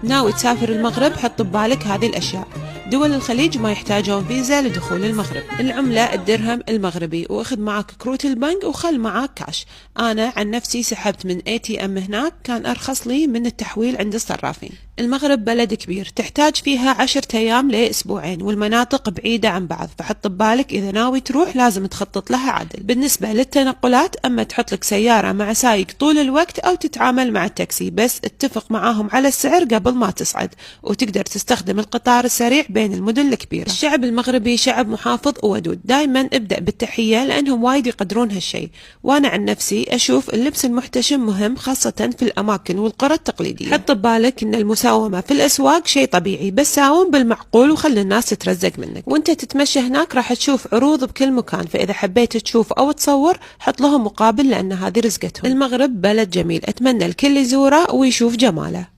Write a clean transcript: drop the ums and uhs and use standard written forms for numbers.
ناوي تسافر المغرب؟ حط ببالك هذه الأشياء: دول الخليج ما يحتاجون فيزا لدخول المغرب، العملة الدرهم المغربي، واخذ معك كروت البنك وخل معك كاش. أنا عن نفسي سحبت من ATM هناك، كان أرخص لي من التحويل عند الصرافين. المغرب بلد كبير تحتاج فيها 10 أيام لأسبوعين، والمناطق بعيدة عن بعض، فحط ببالك إذا ناوي تروح لازم تخطط لها عدل. بالنسبة للتنقلات، أما تحط لك سيارة مع سايق طول الوقت أو تتعامل مع التاكسي، بس اتفق معاهم على السعر قبل ما تصعد، وتقدر تستخدم القطار السريع بين المدن الكبيرة. الشعب المغربي شعب محافظ وودود، دايما ابدأ بالتحية لأنهم وايد يقدرون هالشي. وأنا عن نفسي أشوف اللبس المحتشم مهم، خاصة في الأماكن والقرى التقليدية. حط ببالك إن المساومة في الأسواق شيء طبيعي، بس ساوم بالمعقول وخلي الناس تترزق منك. وانت تتمشى هناك راح تشوف عروض بكل مكان، فإذا حبيت تشوف أو تصور حط لهم مقابل، لأن هذه رزقتهم. المغرب بلد جميل، أتمنى الكل يزوره ويشوف جماله.